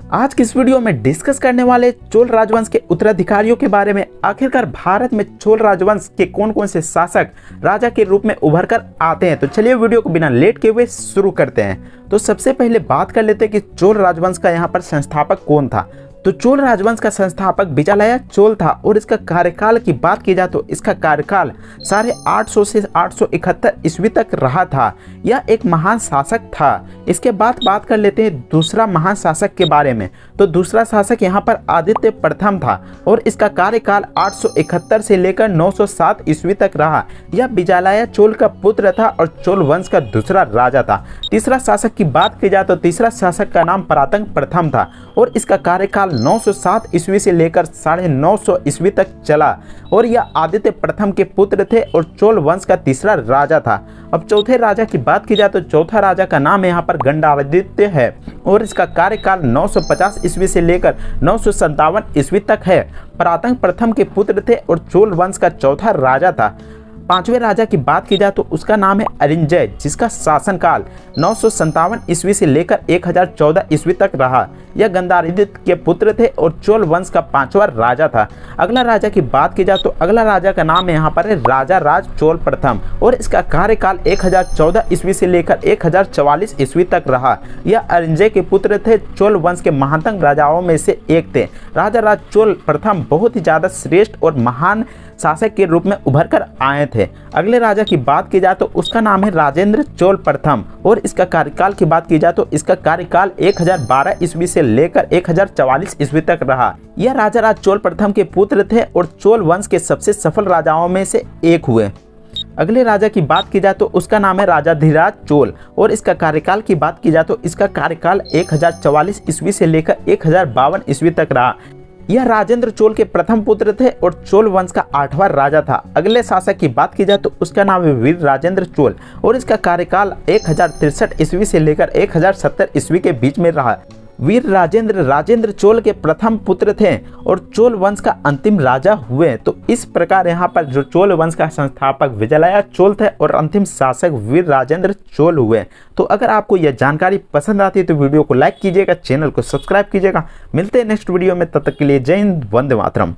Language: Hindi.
आज की इस वीडियो में डिस्कस करने वाले चोल राजवंश के उत्तराधिकारियों के बारे में। आखिरकार भारत में चोल राजवंश के कौन कौन से शासक राजा के रूप में उभर कर आते हैं। तो चलिए वीडियो को बिना लेट के हुए शुरू करते हैं। तो सबसे पहले बात कर लेते हैं कि चोल राजवंश का यहाँ पर संस्थापक कौन था। तो चोल राजवंश का संस्थापक विजयालय चोल था और इसका कार्यकाल की बात की जाए तो इसका कार्यकाल 850 से 871 ईस्वी तक रहा था। यह एक महान शासक था। इसके बाद बात कर लेते हैं दूसरा महान शासक के बारे में। तो दूसरा शासक यहाँ पर आदित्य प्रथम था और इसका कार्यकाल 871 से लेकर 907 ईस्वी तक रहा। यह विजयालय चोल का पुत्र था और चोल वंश का दूसरा राजा था। तीसरा शासक की बात की जाए तो तीसरा शासक का नाम परातंग प्रथम था और इसका कार्यकाल 907 ईस्वी से लेकर 950 ईस्वी तक चला और यह आदित्य प्रथम के पुत्र थे और चोल वंश का तीसरा राजा था। अब चौथे राजा की बात की जाए तो चौथा राजा का नाम यहाँ पर गंडादित्य है और इसका कार्यकाल 950 ईस्वी से लेकर 957 ईस्वी तक है। परातंग प्रथम के पुत्र थे और चोल वंश का चौथा राजा था। पांचवें राजा की बात की जाए तो उसका नाम है अरिंजय, जिसका शासनकाल 957 ईस्वी से लेकर 1014 ईस्वी तक रहा। यह गंडादित्य के पुत्र थे और चोल वंश का पांचवा राजा था। अगला राजा की बात की जाए तो अगला राजा का नाम यहाँ पर है राजा राज चोल प्रथम और इसका कार्यकाल 1014 ईस्वी से लेकर 1044 ईस्वी तक रहा। यह अरिंजय के पुत्र थे, चोल वंश के महानतम राजाओं में से एक थे। राजा राज चोल प्रथम बहुत ही ज्यादा श्रेष्ठ और महान शासक के रूप में उभर कर आए थे। अगले राजा की बात की जाए तो उसका नाम है राजेंद्र चोल प्रथम और इसका कार्यकाल की बात की जाए तो इसका कार्यकाल 1012 ईस्वी से लेकर 1044 ईस्वी तक रहा। यह राजा राज चोल प्रथम के पुत्र थे और चोल वंश के सबसे सफल राजाओं में से एक हुए। अगले राजा की बात की जाए तो उसका नाम है राजाधिराज चोल और इसका कार्यकाल की बात की जाए तो इसका कार्यकाल 1044 ईस्वी से लेकर 1052 ईस्वी तक रहा। यह राजेंद्र चोल के प्रथम पुत्र थे और चोल वंश का 8वां राजा था। अगले शासक की बात की जाए तो उसका नाम है वीर राजेंद्र चोल और इसका कार्यकाल 1063 ईस्वी से लेकर 1070 ईस्वी के बीच में रहा। वीर राजेंद्र चोल के प्रथम पुत्र थे और चोल वंश का अंतिम राजा हुए। तो इस प्रकार यहाँ पर जो चोल वंश का संस्थापक विजयालय चोल थे और अंतिम शासक वीर राजेंद्र चोल हुए। तो अगर आपको यह जानकारी पसंद आती है तो वीडियो को लाइक कीजिएगा, चैनल को सब्सक्राइब कीजिएगा। मिलते हैं नेक्स्ट वीडियो में, तब तक के लिए जय हिंद, वंदे मातरम।